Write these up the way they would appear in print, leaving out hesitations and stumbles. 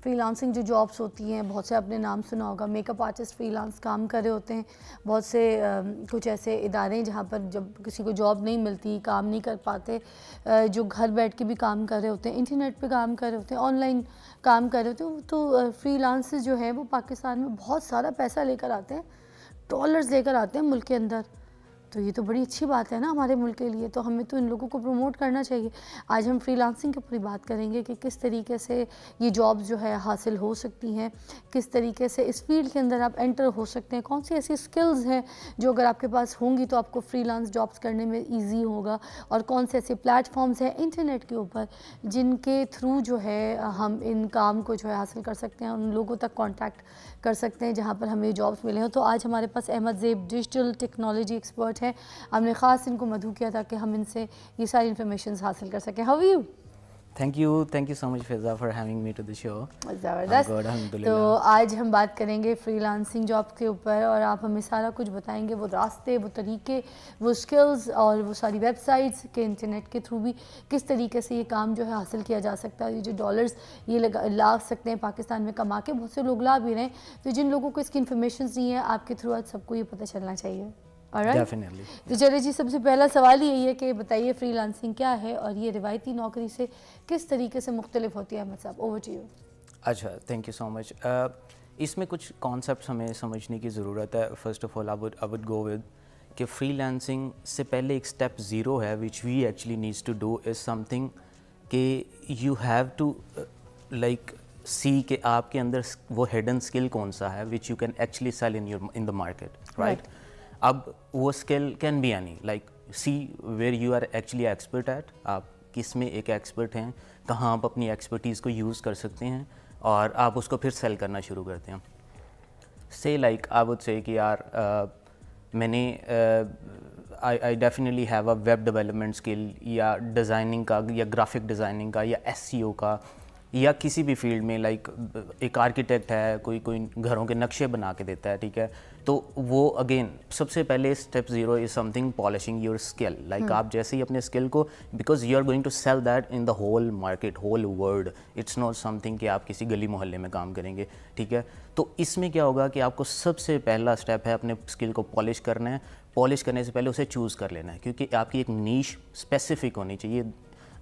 Free lancing جو jobs ہوتی ہیں، بہت سے آپ نے نام سنا ہوگا، makeup artist freelance کام کر رہے ہوتے ہیں. بہت سے کچھ ایسے ادارے ہیں جہاں پر جب کسی کو جاب نہیں ملتی، کام نہیں کر پاتے، جو گھر بیٹھ کے بھی کام کر رہے ہوتے ہیں، انٹرنیٹ پہ کام کر رہے ہوتے ہیں، آن لائن کام کر رہے ہوتے ہیں. تو فری لانس جو ہے وہ پاکستان میں بہت سارا پیسہ لے کر آتے ہیں، ڈالرز لے کر آتے ہیں ملک کے اندر. تو یہ تو بڑی اچھی بات ہے نا ہمارے ملک کے لیے، تو ہمیں تو ان لوگوں کو پروموٹ کرنا چاہیے. آج ہم فری لانسنگ کے اوپر بات کریں گے کہ کس طریقے سے یہ جابز جو ہے حاصل ہو سکتی ہیں، کس طریقے سے اس فیلڈ کے اندر آپ انٹر ہو سکتے ہیں، کون سی ایسی سکلز ہیں جو اگر آپ کے پاس ہوں گی تو آپ کو فری لانس جابز کرنے میں ایزی ہوگا، اور کون سے ایسے پلیٹ فارمز ہیں انٹرنیٹ کے اوپر جن کے تھرو جو ہے ہم ان کام کو جو ہے حاصل کر سکتے ہیں، ان لوگوں تک کانٹیکٹ کر سکتے ہیں جہاں پر ہمیں جابز ملے ہیں. تو آج ہمارے پاس احمد زیب ڈیجیٹل ٹیکنالوجی ایکسپرٹ ہیں. ہم نے خاص ان کو مدعو کیا تھا کہ ہم ان سے یہ ساری انفارمیشنز حاصل کر سکیں. How are you? Thank you so much Faiza for having me to the show. زبردست. I'm good, alhamdulillah. تو آج ہم بات کریں گے فری لانسنگ جاب کے اوپر، اور آپ ہمیں سارا کچھ بتائیں گے، وہ راستے، وہ طریقے، وہ سکلز اور وہ ساری ویب سائٹس کے انٹرنیٹ کے تھرو بھی کس طریقے سے یہ کام جو ہے حاصل کیا جا سکتا ہے. یہ جو ڈالرز یہ لا سکتے ہیں پاکستان میں کما کے، بہت سے لوگ لا بھی رہے ہیں. تو جن لوگوں کو اس کی انفارمیشنز نہیں ہے، آپ کے تھرو آج سب کو یہ پتہ چلنا چاہیے. Definitely. تو چلے جی، سب سے پہلا سوال یہی ہے کہ بتائیے فری لانسنگ کیا ہے اور یہ روایتی نوکری سے کس طریقے سے مختلف ہوتی ہے. Ahmed Sahab, over to you. اچھا، تھینک یو سو مچ. اس میں کچھ کانسیپٹس ہمیں سمجھنے کی ضرورت ہے. First of all I would go with کہ فری لانسنگ سے پہلے ایک اسٹیپ زیرو ہے which we actually needs to do is something کہ you have to like see کہ آپ کے اندر وہ ہڈن اسکل کون سا ہے which you can actually sell in the market, right. اب وہ skill can be any, like see where you are actually expert at, آپ کس میں ایک ایکسپرٹ ہیں، کہاں آپ اپنی ایکسپرٹیز کو یوز کر سکتے ہیں اور آپ اس کو پھر سیل کرنا شروع کرتے ہیں. سے لائک آئی وڈ سے کہ یار میں نے I definitely have a web development skill یا ڈیزائننگ کا یا گرافک ڈیزائننگ کا یا ایس سی او کا یا کسی بھی فیلڈ میں، لائک ایک آرکیٹیکٹ ہے، کوئی گھروں کے نقشے بنا کے دیتا ہے، ٹھیک ہے. تو وہ اگین سب سے پہلے step zero is something polishing your skill. Like آپ جیسے ہی اپنے اسکل کو، because you are going to sell that in the whole market, whole world, it's not something کہ آپ کسی گلی محلے میں کام کریں گے، ٹھیک ہے. تو اس میں کیا ہوگا کہ آپ کو سب سے پہلا اسٹیپ ہے اپنے اسکل کو پالش کرنا ہے. پالش کرنے سے پہلے اسے چوز کر لینا ہے، کیونکہ آپ کی ایک نیش اسپیسیفک ہونی چاہیے.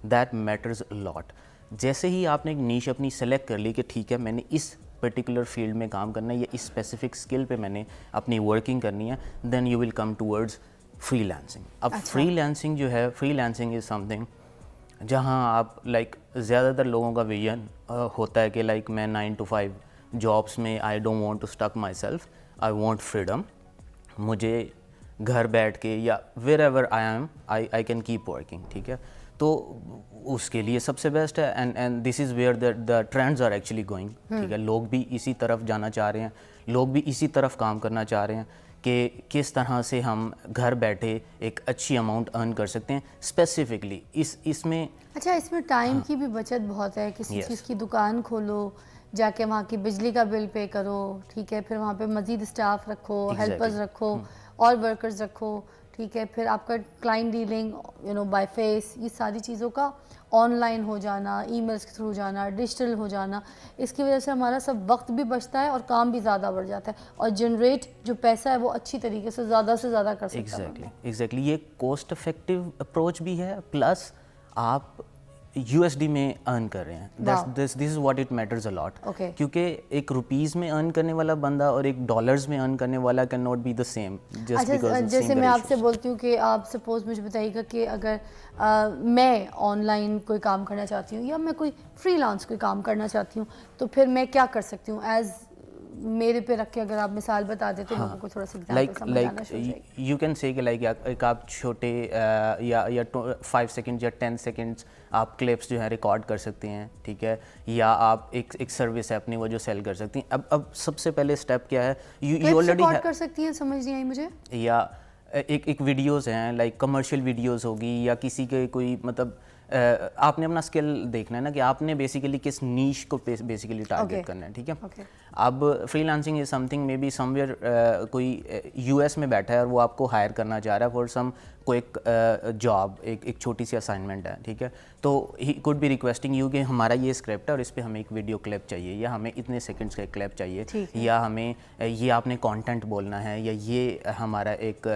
دیٹ میٹرز لاٹ. جیسے ہی آپ نے ایک نیش اپنی سلیکٹ کر لی کہ ٹھیک ہے میں نے اس پرٹیکولر فیلڈ میں کام کرنا ہے یا اس اسپیسیفک اسکل پہ میں نے اپنی ورکنگ کرنی ہے، then you will come towards freelancing. اب فری لانسنگ جو ہے، freelancing is something جہاں آپ لائک زیادہ تر لوگوں کا ویژن ہوتا ہے کہ لائک میں 9 to 5 جابس میں I don't want to stick myself, I want freedom. مجھے گھر بیٹھ کے یا wherever I am I can keep working, ٹھیک ہے. تو اس کے لیے سب سے بیسٹ ہے، and this is where the trends are actually going, ٹھیک ہے. لوگ بھی اسی طرف جانا چاہ رہے ہیں، لوگ بھی اسی طرف کام کرنا چاہ رہے ہیں کہ کس طرح سے ہم گھر بیٹھے ایک اچھی اماؤنٹ ارن کر سکتے ہیں. اسپیسیفکلی اس میں اچھا، اس میں ٹائم کی بھی بچت بہت ہے. کسی چیز کی دکان کھولو، جا کے وہاں کی بجلی کا بل پے کرو، ٹھیک ہے، پھر وہاں پہ مزید اسٹاف رکھو، ہیلپرز رکھو اور ورکرز رکھو، ٹھیک ہے. پھر آپ کا کلائنٹ ڈیلنگ بائی فیس، یہ ساری چیزوں کا آن لائن ہو جانا، ای میلس کے تھرو جانا، ڈیجیٹل ہو جانا، اس کی وجہ سے ہمارا سب وقت بھی بچتا ہے اور کام بھی زیادہ بڑھ جاتا ہے، اور جنریٹ جو پیسہ ہے وہ اچھی طریقے سے زیادہ کر سکتا ہے. ایگزیکٹلی یہ کوسٹ افیکٹو اپروچ بھی ہے، پلس آپ یو ایس ڈی میں ارن کر رہے ہیں. دس is what it matters a لاٹ. کیونکہ ایک روپیز میں ارن کرنے والا بندہ اور ایک ڈالرز میں ارن کرنے والا can not be the same. جیسے میں آپ سے بولتی ہوں کہ آپ سپوز مجھے بتائیے گا کہ اگر میں آن لائن کوئی کام کرنا چاہتی ہوں یا میں کوئی فری لانس کوئی کام کرنا چاہتی ہوں، تو پھر میں کیا کر سکتی ہوں ایز میرے پہ رکھ کے اگر آپ مثال بتا دیں تو لوگوں کو تھوڑا سا ایگزامپل سمجھ آنا شروع ہو جائے گی. یو کین سے کہ لائک ایک آپ چھوٹے یا 5 سیکنڈ یا 10 سیکنڈس آپ کلپس جو ہیں ریکارڈ کر سکتے ہیں، ٹھیک ہے. یا آپ ایک سروس ہے اپنی وہ جو سیل کر سکتی ہیں. اب سب سے پہلے اسٹیپ کیا ہے، یو آلریڈی ریکارڈ کر سکتی ہیں، سمجھ نہیں آئی مجھے. یا ایک ویڈیوز ہیں، لائک کمرشل ویڈیوز ہوگی یا کسی کے کوئی مطلب آپ نے اپنا اسکل دیکھنا ہے نا کہ آپ نے بیسیکلی کس نیش کو بیسیکلی ٹارگیٹ کرنا ہے، ٹھیک ہے. اب freelancing is something maybe somewhere کوئی یو ایس میں بیٹھا ہے اور وہ آپ کو ہائر کرنا چاہ رہا ہے فار سم کو ایک جاب ایک چھوٹی سی اسائنمنٹ ہے, ٹھیک ہے, تو he could be requesting you کہ ہمارا یہ اسکرپٹ ہے اور اس پہ ہمیں ایک ویڈیو کلپ چاہیے, یا ہمیں اتنے سیکنڈس کا ایک کلپ چاہیے, یا ہمیں یہ آپ نے کانٹینٹ بولنا ہے, یا یہ ہمارا ایک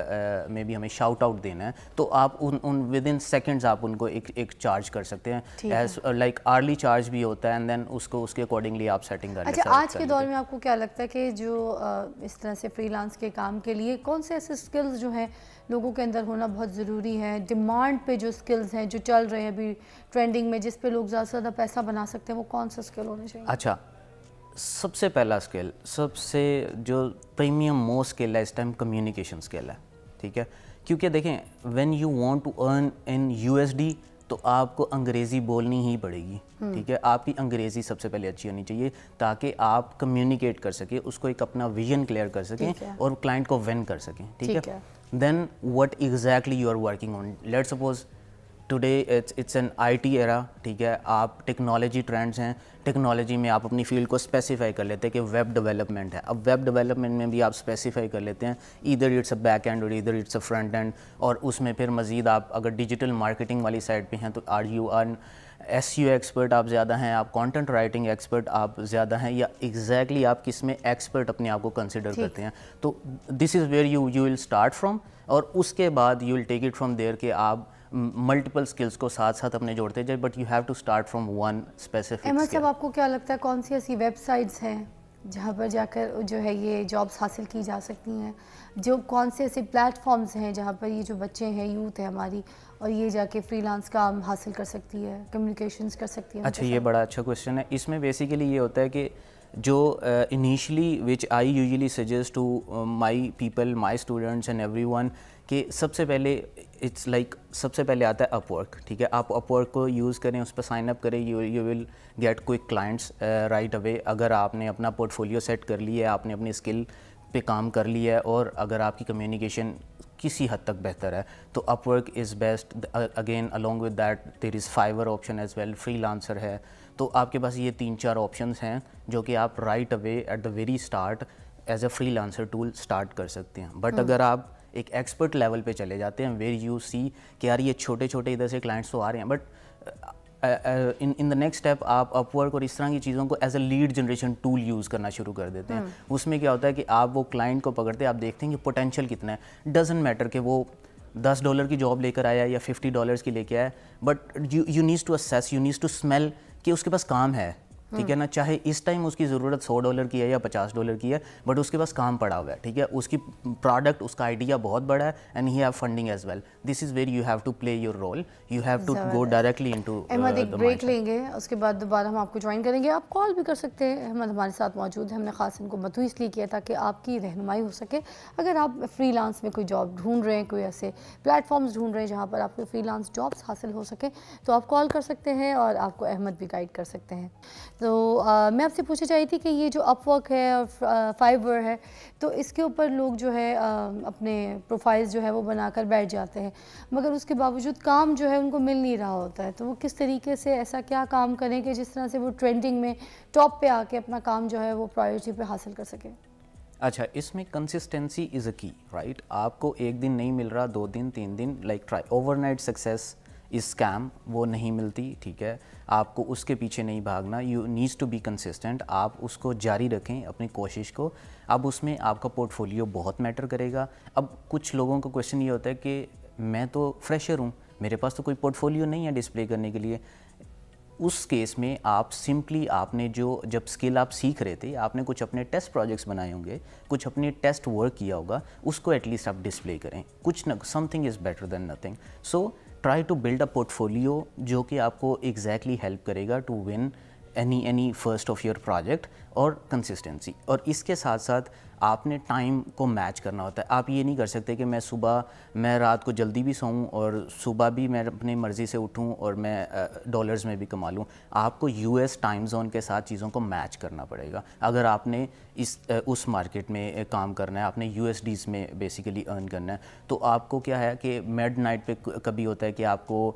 میں بھی ہمیں شاؤٹ آؤٹ دینا ہے, تو آپ ان ود ان سیکنڈز آپ ان کو ایک چارج کر سکتے ہیں, ایز لائک آرلی چارج بھی ہوتا ہے, اینڈ دین اس کو اس کے اکارڈنگلی آپ سیٹنگ کر لیتے ہیں. اچھا, آج کے دور میں آپ کو کیا لگتا ہے کہ جو اس طرح سے فری لانس کے کام کے لیے کون سے ایسے اسکلز جو ہیں لوگوں کے اندر ہونا بہت ضروری ہے, ڈیمانڈ پہ جو اسکلز ہیں جو چل رہے ہیں ابھی ٹرینڈنگ میں, جس پہ لوگ زیادہ سے زیادہ پیسہ بنا سکتے ہیں, وہ کون سا اسکل ہونا چاہیے؟ اچھا, سب سے پہلا اسکل, سب سے جو پریمیم موسٹ اسکل ہے اس ٹائم, کمیونیکیشن اسکل ہے, ٹھیک ہے, کیونکہ دیکھیں when you want to earn in USD تو آپ کو انگریزی بولنی ہی پڑے گی, ٹھیک ہے, آپ کی انگریزی سب سے پہلے اچھی ہونی چاہیے تاکہ آپ کمیونیکیٹ کر سکیں, اس کو ایک اپنا ویژن کلیئر کر سکیں اور کلائنٹ کو ون کر سکیں, ٹھیک ہے. Then what exactly you are working on, let suppose today it's an IT era, ٹھیک ہے, آپ ٹیکنالوجی ٹرینڈس ہیں, ٹیکنالوجی میں آپ اپنی فیلڈ کو اسپیسیفائی کر لیتے ہیں کہ ویب ڈیولپمنٹ ہے, اب ویب ڈیولپمنٹ میں بھی آپ اسپیسیفائی کر لیتے ہیں either it's a back end اور either it's a front end, اور اس میں پھر مزید آپ اگر ڈیجیٹل مارکیٹنگ والی سائڈ پہ ہیں تو are you are SEO expert آپ زیادہ ہیں, آپ کانٹینٹ رائٹنگ ایکسپرٹ آپ زیادہ ہیں, یا ایگزیکٹلی آپ کس میں ایکسپرٹ اپنے آپ کو کنسیڈر کرتے ہیں, تو this is where you will start from, اور اس کے بعد you will take it from there کہ آپ ملٹیپل اسکلس کو ساتھ ساتھ اپنے جوڑتے جائے, but you have to start from one specific. Ahmed صاحب, آپ کو کیا لگتا ہے کون سی ایسی ویب سائٹس ہیں جہاں پر جا کر جو ہے یہ جابس حاصل کی جا سکتی ہیں, جو کون سے ایسے پلیٹ فارمز ہیں جہاں پر یہ جو بچے ہیں, یوتھ ہے ہماری, اور یہ جا کے فری لانس کام حاصل کر سکتی ہے, کمیونیکیشنز کر سکتی ہے؟ اچھا, یہ بڑا اچھا کویشچن ہے. اس میں بیسیکلی یہ ہوتا ہے کہ جو initially which I usually suggest to my people, my students and everyone, کہ سب سے پہلے اٹس لائک سب سے پہلے آتا ہے اپ ورک, ٹھیک ہے, آپ اپ ورک کو یوز کریں, اس پہ سائن اپ کریں, you will get quick clients right away. اگر آپ نے اپنا پورٹ فولیو سیٹ کر لیا ہے, آپ نے اپنی اسکل پہ کام کر لیا ہے, اور اگر آپ کی کمیونیکیشن کسی حد تک بہتر ہے, تو Upwork is best. Again along with that there is Fiverr option as well, Freelancer ہے, تو آپ کے پاس یہ 3-4 آپشنس ہیں جو کہ آپ right away at the very start as a freelancer tool start کر سکتے ہیں. بٹ اگر آپ ایک ایکسپرٹ لیول پہ چلے جاتے ہیں ویئر یو سی کہ یار یہ چھوٹے چھوٹے ادھر سے کلائنٹس تو آ رہے ہیں, but in the next step آپ اپ ورک اور اس طرح کی چیزوں کو as a lead generation tool use کرنا شروع کر دیتے ہیں. اس میں کیا ہوتا ہے کہ آپ وہ کلائنٹ کو پکڑتے ہیں, آپ دیکھتے ہیں کہ پوٹینشیل کتنا ہے, ڈزنٹ میٹر کہ وہ $10 کی جاب لے کر آیا یا $50 کی لے کے آیا, but you need to assess, you need to smile کہ اس کے پاس کام ہے, ٹھیک ہے نا, چاہے اس ٹائم اس کی ضرورت $100 کی ہے یا $50 کی ہے, بٹ اس کے پاس کام پڑا ہوا ہے, ٹھیک ہے, اس کی پروڈکٹ, اس کا آئیڈیا بہت بڑا ہے, and he have funding as well. This is where you have to play your role, you have to go directly into. Ahmed, ایک بریک لیں گے, اس کے بعد دوبارہ ہم آپ کو جوائن کریں گے. آپ کال بھی کر سکتے ہیں, احمد ہمارے ساتھ موجود ہے. ہم نے خاص ان کو مدعو اس لیے کیا تاکہ آپ کی رہنمائی ہو سکے. اگر آپ فری لانس میں کوئی جاب ڈھونڈ رہے ہیں, کوئی ایسے پلیٹ فارمز ڈھونڈ رہے ہیں جہاں پر آپ کو فری لانس جابس حاصل ہو سکیں, تو آپ کال کر سکتے ہیں اور آپ کو احمد بھی گائیڈ کر سکتے ہیں. تو میں آپ سے پوچھنا چاہی تھی کہ یہ جو اپ ورک ہے اور فائبر ہے, تو اس کے اوپر لوگ جو ہے اپنے پروفائلز جو ہے وہ بنا کر بیٹھ جاتے ہیں, مگر اس کے باوجود کام جو ہے ان کو مل نہیں رہا ہوتا ہے. تو وہ کس طریقے سے ایسا کیا کام کریں کہ جس طرح سے وہ ٹرینڈنگ میں ٹاپ پہ آ کے اپنا کام جو ہے وہ پرائیورٹی پہ حاصل کر سکیں؟ اچھا, اس میں کنسسٹنسی از اے کی, رائٹ. آپ کو ایک دن نہیں مل رہا, 2 دن 3 دن, like try. Overnight success is scam, وہ نہیں ملتی, ٹھیک ہے, آپ کو اس کے پیچھے نہیں بھاگنا. You needs to be consistent, آپ اس کو جاری رکھیں اپنی کوشش کو. اب اس میں آپ کا پورٹ فولیو بہت میٹر کرے گا. اب کچھ لوگوں کا کویشچن یہ ہوتا ہے کہ میں تو فریشر ہوں, میرے پاس تو کوئی پورٹ فولیو نہیں ہے ڈسپلے کرنے کے لیے. اس کیس میں آپ سمپلی, آپ نے جو جب اسکل آپ سیکھ رہے تھے, آپ نے کچھ اپنے ٹیسٹ پروجیکٹس بنائے ہوں گے, کچھ اپنے ٹیسٹ ورک کیا ہوگا, اس کو ایٹ لیسٹ آپ ڈسپلے کریں. کچھ نہ something is better than nothing. So try to build a portfolio جو کہ آپ کو ایگزیکٹلی ہیلپ کرے گا to win any first of your project, اور کنسسٹنسی. اور اس کے ساتھ ساتھ آپ نے ٹائم کو میچ کرنا ہوتا ہے. آپ یہ نہیں کر سکتے کہ میں رات کو جلدی بھی سوؤں اور صبح بھی میں اپنی مرضی سے اٹھوں اور میں ڈالرز میں بھی کما لوں. آپ کو US ٹائم زون کے ساتھ چیزوں کو میچ کرنا پڑے گا. اگر آپ نے اس مارکیٹ میں کام کرنا ہے, آپ نے USDs میں بیسیکلی ارن کرنا ہے, تو آپ کو کیا ہے کہ میڈ نائٹ پہ کبھی ہوتا ہے کہ آپ کو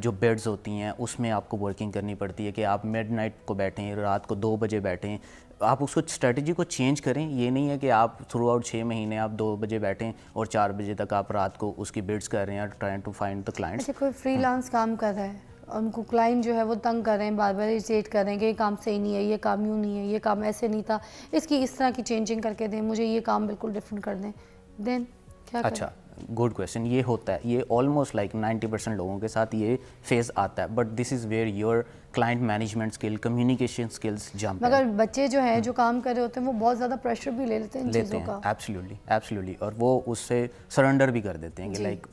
جو بیڈز ہوتی ہیں اس میں آپ کو ورکنگ کرنی پڑتی ہے کہ آپ میڈ نائٹ کو بیٹھیں, رات کو 2 بجے بیٹھیں. آپ اس کو اسٹریٹجی کو چینج کریں. یہ نہیں ہے کہ آپ تھرو آؤٹ 6 مہینے آپ 2 بجے بیٹھیں اور 4 بجے تک آپ رات کو اس کی بڈس کر رہے ہیں trying to find the clients. اچھا کوئی فری لانس کام کر رہا ہے، ان کو کلائنٹ جو ہے وہ تنگ کر رہے ہیں، بار بار اریٹیٹ کر رہے ہیں کہ یہ کام صحیح نہیں ہے، یہ کام یوں نہیں ہے، یہ کام ایسے نہیں تھا، اس کی اس طرح کی چینجنگ کر کے دیں، مجھے یہ کام بالکل ڈفرینٹ کر دیں، دین کیا کریں؟ اچھا گڈ کویشچن. یہ ہوتا ہے، یہ آلموسٹ لائک 90% لوگوں کے ساتھ یہ فیز آتا ہے, but this is where your client management skill, communication skills jump. مگر بچے جو ہیں جو کام کر رہے ہوتے ہیں وہ بہت زیادہ پریشر بھی لے لیتے ہیں ان چیزوں کا. ایبسلیوٹلی ایبسلیوٹلی, اور وہ اس سے سرنڈر بھی کر دیتے ہیں کہ لائک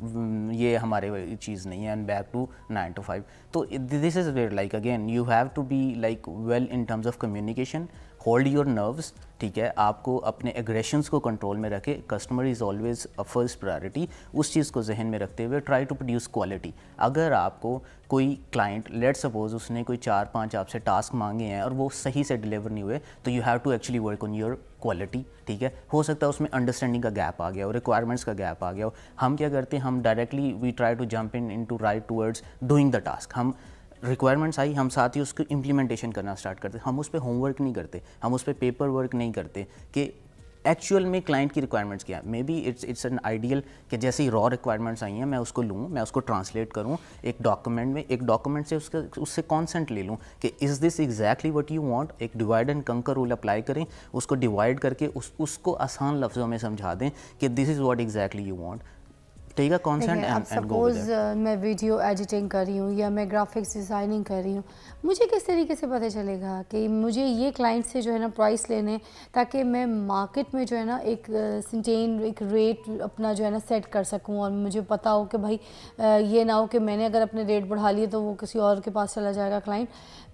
یہ ہمارے چیز نہیں ہے, اینڈ بیک ٹو 9 to 5. تو this is where like again you have to be like well in terms of communication, hold your nerves, ٹھیک ہے, آپ کو اپنے ایگریشنس کو کنٹرول میں رکھے, customer is always first priority, اس چیز کو ذہن میں رکھتے ہوئے ٹرائی ٹو پروڈیوس کوالٹی. اگر آپ کو کوئی کلائنٹ لیٹ سپوز اس نے کوئی 4-5 آپ سے ٹاسک مانگے ہیں اور وہ صحیح سے ڈلیور نہیں ہوئے, تو you have to actually work on your quality, ٹھیک ہے. ہو سکتا ہے اس میں انڈرسٹینڈنگ کا گیپ آ گیا ہو, ریکوائرمنٹس کا گیپ آ گیا ہو. ہم کیا کرتے ہیں, ہم directly we try to jump into right towards doing the task. ہم ریکوائرمنٹس آئی, ہم ساتھ ہی اس کی امپلیمنٹیشن کرنا اسٹارٹ کرتے ہیں. ہم اس پہ ہوم ورک نہیں کرتے, ہم اس پہ پیپر ورک نہیں کرتے کہ ایکچوئل میں کلائنٹ کی ریکوائرمنٹس کیا ہے. Maybe it's an ideal کہ جیسے ہی را ریکوائرمنٹس آئی ہیں میں اس کو لوں, میں اس کو ٹرانسلیٹ کروں ایک ڈاکومنٹ میں, ایک ڈاکومنٹ سے اس سے کانسنٹ لے لوں کہ is this exactly what you want. ایک divide and conquer rule apply کریں, اس کو ڈیوائڈ کر کے اس کو آسان لفظوں میں سمجھا دیں کہ this is what exactly you want. ٹھیک ہے, consent and go with it. Suppose میں ویڈیو ایڈیٹنگ کر رہی ہوں یا میں گرافکس ڈیزائننگ کر رہی ہوں, مجھے کس طریقے سے پتہ چلے گا کہ مجھے یہ کلائنٹ سے جو ہے نا پرائس لینے, تاکہ میں مارکیٹ میں جو ہے نا ایک سنٹین ایک ریٹ اپنا جو ہے نا سیٹ کر سکوں, اور مجھے پتہ ہو کہ بھائی یہ نہ ہو کہ میں نے اگر اپنے ریٹ بڑھا لیے تو وہ کسی اور کے پاس چلا جائے گا کلائنٹ,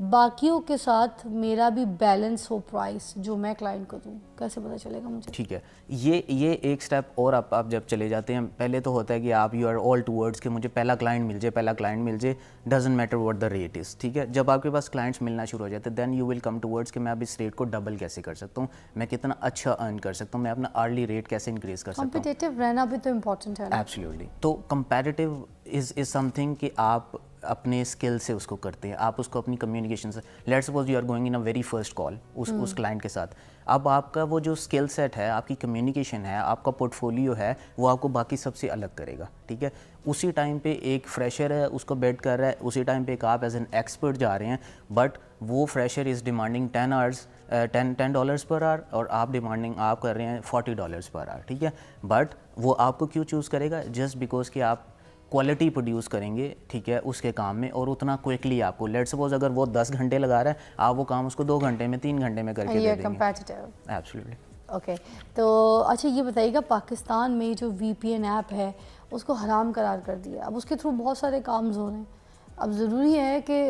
باقیوں کے ساتھ میرا بھی بیلنس ہو پرائس جو میں کلائنٹ کو دوں, کیسے پتہ چلے گا مجھے؟ ٹھیک ہے, یہ ایک اسٹیپ اور آپ جب چلے جاتے ہیں, پہلے تو ہوتا ہے کہ آپ یو آر آل ٹورڈز کہ مجھے پہلا کلائنٹ مل جائے, doesn't matter what the rate is, ٹھیک ہے. جب آپ کے پاس کلائنٹس ملنا شروع ہو جاتے ہیں, دین یو ول کم ٹورڈز کہ میں اب اس ریٹ کو ڈبل کیسے کر سکتا ہوں, میں کتنا اچھا ارن کر سکتا ہوں, میں اپنا آرلی ریٹ کیسے انکریز کر سکتا ہوں. کمپٹیٹیو رہنا بھی تو امپورٹنٹ ہے. ایبسلیوٹلی. تو کمپیریٹیو از سم تھنگ کہ آپ اپنے اسکل سے اس کو کرتے ہیں, آپ اس کو اپنی کمیونیکیشن سے, let suppose you are going in a very first call اس کلائنٹ کے ساتھ, اب آپ کا وہ جو اسکل سیٹ ہے, آپ کی کمیونیکیشن ہے, آپ کا پورٹ فولیو ہے, وہ آپ کو باقی سب سے الگ کرے گا, ٹھیک ہے. اسی ٹائم پہ ایک فریشر ہے, اس کو بیڈ کر رہا ہے, اسی ٹائم پہ ایک آپ ایز این ایکسپرٹ جا رہے ہیں, بٹ وہ فریشر از ڈیمانڈنگ $10 پر آور, اور آپ کر رہے ہیں $40 پر آور, ٹھیک ہے. بٹ وہ آپ کو کیوں چوز کرے گا؟ جسٹ بیکاز کہ آپ کوالٹی پروڈیوس کریں گے, ٹھیک ہے, اس کے کام میں, اور اتنا کوئکلی آپ کو, لیٹ سپوز اگر وہ 10 گھنٹے لگا رہا ہے, آپ وہ کام اس کو 2 گھنٹے میں 3 گھنٹے میں کر کے دے دیں گے. ایبسلیوٹلی. اوکے, تو اچھا یہ بتائیے گا, پاکستان میں جو وی پی این ایپ ہے اس کو حرام قرار کر دیا, اب اس کے تھرو بہت سارے کامز ہو رہے ہیں. اب ضروری ہے کہ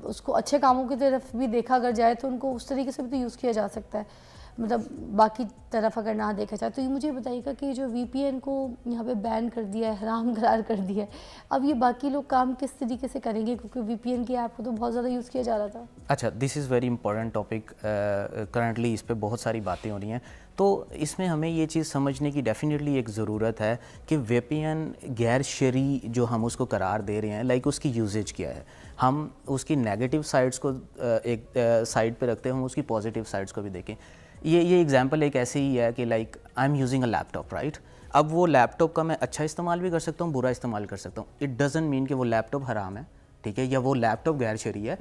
اس کو اچھے کاموں کی طرف بھی دیکھا اگر جائے تو ان کو اس طریقے سے بھی تو یوز کیا جا سکتا ہے, مطلب باقی طرف اگر نہ دیکھا جائے. تو یہ مجھے بتائیے گا کہ جو وی پی این کو یہاں پہ بین کر دیا ہے, حرام قرار کر دیا ہے, اب یہ باقی لوگ کام کس طریقے سے کریں گے, کیونکہ وی پی این کی ایپ کو تو بہت زیادہ یوز کیا جا رہا تھا. اچھا, this is very important topic, currently اس پہ بہت ساری باتیں ہو رہی ہیں. تو اس میں ہمیں یہ چیز سمجھنے کی ڈیفینیٹلی ایک ضرورت ہے کہ وی پی این غیر شرعی جو ہم اس کو قرار دے رہے ہیں, لائک اس کی یوزیج کیا ہے. ہم اس کی نیگیٹو سائڈس کو ایک سائڈ پہ رکھتے ہیں, ہم اس کی پازیٹیو سائڈس کو بھی دیکھیں. یہ ایگزامپل ایک ایسے ہی ہے کہ like I am using a laptop, right. اب وہ لیپ ٹاپ کا میں اچھا استعمال بھی کر سکتا ہوں, برا استعمال کر سکتا ہوں. اٹ ڈزنٹ مین کہ وہ لیپ ٹاپ حرام ہے, ٹھیک ہے, یا وہ لیپ ٹاپ غیر شرعی ہے.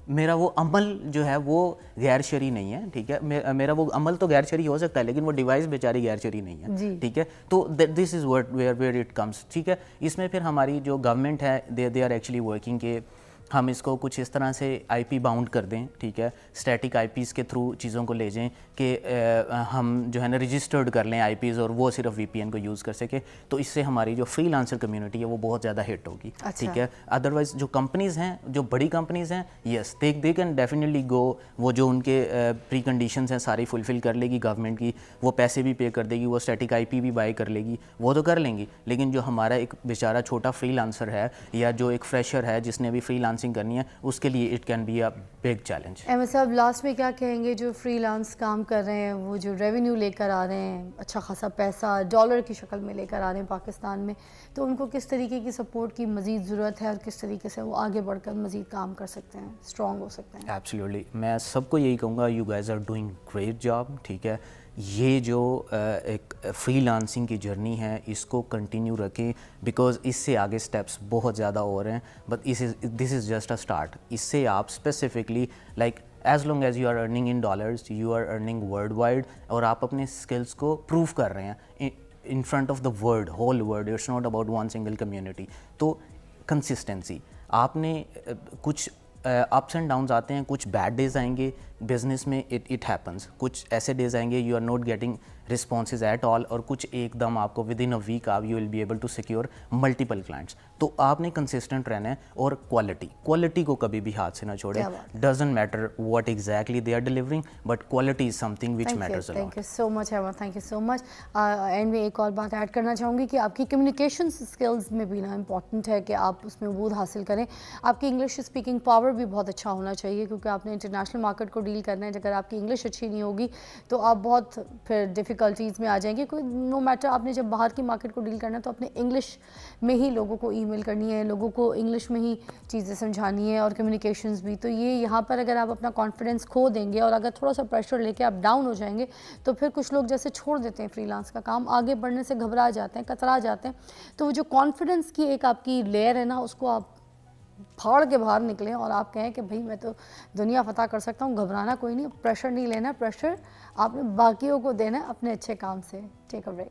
میرا وہ عمل جو ہے وہ غیر شرعی نہیں ہے, ٹھیک ہے. میرا وہ عمل تو غیر شرعی ہو سکتا ہے, لیکن وہ ڈیوائس بیچاری غیر شرعی نہیں ہے, ٹھیک ہے. تو this is where it comes, ٹھیک ہے. اس میں پھر ہماری جو گورنمنٹ ہے, دے آر ایکچولی ورکنگ کہ ہم اس کو کچھ اس طرح سے آئی پی باؤنڈ کر دیں, ٹھیک ہے, اسٹیٹک آئی پیز کے تھرو چیزوں کو لے جائیں کہ ہم جو ہے نا رجسٹرڈ کر لیں آئی پیز, اور وہ صرف وی پی این کو یوز کر سکے. تو اس سے ہماری جو فری لانسر کمیونٹی ہے وہ بہت زیادہ ہٹ ہوگی, ٹھیک ہے. ادروائز جو کمپنیز ہیں, جو بڑی کمپنیز ہیں, یس دے کین ڈیفینیٹلی گو, وہ جو ان کے پری کنڈیشنز ہیں ساری فلفل کر لے گی گورنمنٹ کی, وہ پیسے بھی پے کر دے گی, وہ اسٹیٹک آئی پی بھی بائی کر لے گی, وہ تو کر لیں گی. لیکن جو ہمارا ایک بیچارہ چھوٹا فری لانسر ہے, یا جو ایک فریشر ہے جس نے بھی فری لانسنگ لانسنگ کرنی ہے اس کے لیے it can be a big challenge. Ahmed صاحب لاسٹ میں کیا کہیں گے جو فری لانس کام کر رہے ہیں, وہ جو ریونیو لے کر آ رہے ہیں, اچھا خاصا پیسہ ڈالر کی شکل میں لے کر آ رہے ہیں پاکستان میں, تو ان کو کس طریقے کی سپورٹ کی مزید ضرورت ہے اور کس طریقے سے وہ آگے بڑھ کر مزید کام کر سکتے ہیں, اسٹرانگ ہو سکتے ہیں؟ ایبسلیوٹلی, میں سب کو یہی کہوں گا you guys are doing great job. ٹھیک ہے, یہ جو ایک فری لانسنگ کی جرنی ہے اس کو کنٹینیو رکھیں بیکاز اس سے آگے اسٹیپس بہت زیادہ اور ہیں, but this is just a start. اس سے آپ specifically like as long as you are earning in dollars you are earning worldwide, اور آپ اپنے اسکلس کو پروو کر رہے ہیں in front of the world, whole world, it's not about one single community. تو کنسسٹنسی, آپ نے کچھ اپس اینڈ ڈاؤنز آتے ہیں, کچھ بیڈ ڈیز آئیں گے بزنس میں, اٹ ہیپنس. کچھ ایسے ڈیز آئیں گے you are not getting responses at all, اور کچھ ایک دم آپ کو ود ان اے ویک آپ you will be able to secure multiple clients. تو آپ نے کنسسٹنٹ رہنا ہے, اور کوالٹی کو کبھی بھی ہاتھ سے نہ چھوڑیں. Doesn't matter what exactly they are delivering, but quality is something which matters a lot. Thank you so much Ahmed, thank you so much. And میں ایک اور بات ایڈ کرنا چاہوں گی کہ آپ کی کمیونیکیشن اسکلز میں بھی نا امپورٹنٹ ہے کہ آپ اس میں عبور حاصل کریں. آپ کی انگلش اسپیکنگ پاور بھی بہت اچھا ہونا چاہیے, کیونکہ آپ نے انٹرنیشنل مارکیٹ کو ڈیل کرنا ہے. اگر آپ کی انگلش اچھی نہیں ہوگی تو آپ بہت پھر ڈیفیکلٹیز میں آ جائیں گے. کوئی نو میٹر, آپ نے جب باہر کی مارکیٹ کو ڈیل کرنا ہے تو اپنے انگلش میں ہی لوگوں کو ای میل کرنی ہے, لوگوں کو انگلش میں ہی چیزیں سمجھانی ہے, اور کمیونیکیشنز بھی. تو یہ یہاں پر اگر آپ اپنا کانفیڈنس کھو دیں گے اور اگر تھوڑا سا پریشر لے کے آپ ڈاؤن ہو جائیں گے تو پھر کچھ لوگ جیسے چھوڑ دیتے ہیں فری لانس کا کام, آگے بڑھنے سے گھبرا جاتے ہیں, کترا جاتے ہیں. تو وہ جو کانفیڈنس کی ایک آپ کی لیئر ہے نا, اس کو آپ پھاڑ کے باہر نکلیں اور آپ کہیں کہ بھائی میں تو دنیا فتح کر سکتا ہوں, گھبرانا کوئی نہیں, پریشر نہیں لینا. پریشر آپ نے باقیوں کو دینا ہے اپنے اچھے کام سے. ٹیک اے بریک.